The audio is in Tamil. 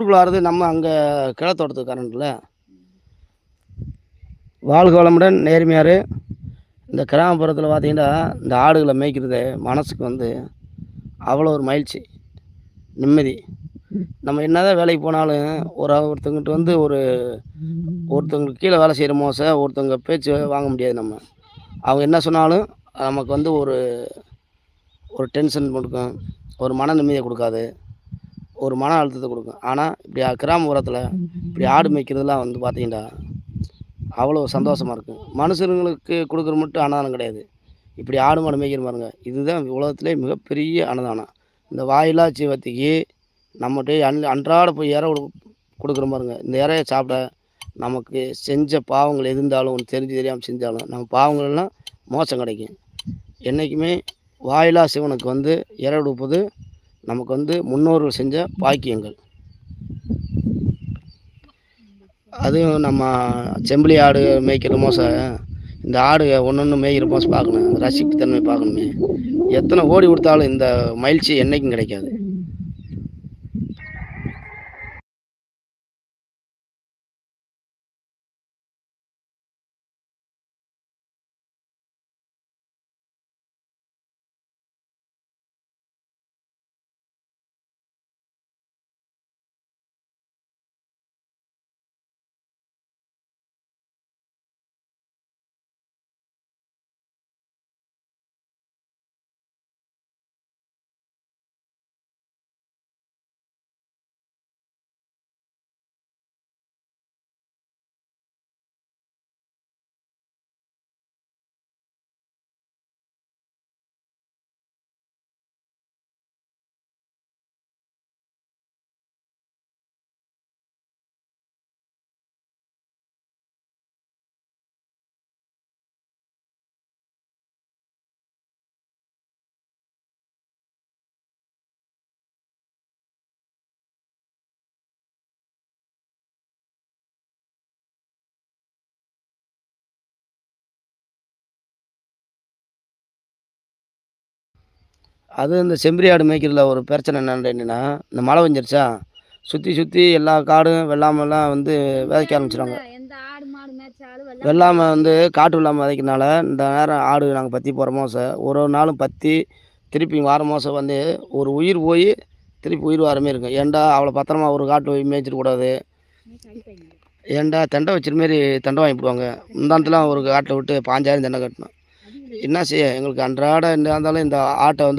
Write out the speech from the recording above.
ஊருக்குள்ளாறது நம்ம அங்கே கிழத்தோட்டத்துக்காரன்ல. வாழ்க வளமுடன் நேர்மையார். இந்த கிராமப்புறத்தில் பார்த்தீங்கன்னா, இந்த ஆடுகளை மேய்க்கிறது மனசுக்கு வந்து அவ்வளோ ஒரு மகிழ்ச்சி, நிம்மதி. நம்ம என்னதான் வேலைக்கு போனாலும் ஒருத்தவங்ககிட்ட வந்து ஒருத்தவங்களுக்கு கீழே வேலை செய்கிற ஒருத்தவங்க பேச்சு வாங்க முடியாது நம்ம. அவங்க என்ன சொன்னாலும் நமக்கு வந்து ஒரு ஒரு டென்ஷன் கொடுக்கும், ஒரு மன நிம்மதியை கொடுக்காது, ஒரு மன அழுத்தத்தை கொடுக்கும். ஆனால் இப்படி கிராமப்புறத்தில் இப்படி ஆடு மேய்க்கிறதுலாம் வந்து பார்த்தீங்கன்னா அவ்வளோ சந்தோஷமாக இருக்கும். மனுஷங்களுக்கு கொடுக்குற மட்டும் அன்னதானம் கிடையாது. இப்படி ஆடு மாடு மேய்க்கிற பாருங்க, இதுதான் உலகத்திலே மிகப்பெரிய அன்னதானம். இந்த வாயில்லா ஜீவத்துக்கு நம்மகிட்ட அன்றாட போய் இறை கொடுக்குறோம் பாருங்க. இந்த இறைய சாப்பிட நமக்கு செஞ்ச பாவங்கள் எது இருந்தாலும் தெரிஞ்சு தெரியாமல் செஞ்சாலும் நம்ம பாவங்கள்லாம் மோசம் கிடைக்கும். என்றைக்குமே வாயிலா சிவனுக்கு வந்து இறை கொடுப்பது நமக்கு வந்து முன்னோர்கள் செஞ்ச பாக்கியங்கள். அதுவும் நம்ம செம்பிலி ஆடு மேய்க்கிற இந்த ஆடு ஒன்று மேய்க்கிற பார்க்கணும், ரசிப்புத்தன்மை பார்க்கணுமே. எத்தனை ஓடி கொடுத்தாலும் இந்த மகிழ்ச்சி என்றைக்கும் கிடைக்காது. அது இந்த செம்பரி ஆடு மேய்க்கிறதுல ஒரு பிரச்சனை என்னென்னா, இந்த மழை பெஞ்சிருச்சா சுற்றி எல்லா காடும் வெள்ளாமெல்லாம் வந்து விதைக்க ஆரம்பிச்சிடுவாங்க. வெள்ளாமை வந்து காட்டு வெள்ளாமை விதைக்கிறனால இந்த நேரம் ஆடு நாங்கள் பற்றி போகிறோமோ ஒரு நாளும் பற்றி திருப்பி வாரம் மாதம் வந்து ஒரு உயிர் போய் திருப்பி உயிர் வர மாரி இருக்கும். ஏன்டா அவ்வளோ பத்திரமா ஒரு காட்டு போய் மேய்ச்சிடக்கூடாது, ஏன்டா தெண்டை வச்சிரு மாரி தெண்டை வாங்கிவிடுவாங்க. முந்தானத்துலாம் ஒரு காட்டில் விட்டு 5000 தெண்டை கட்டணும். என்ன செய்ய, எங்களுக்கு அன்றாட என்ன இருந்தாலும் இந்த ஆட்டை வந்து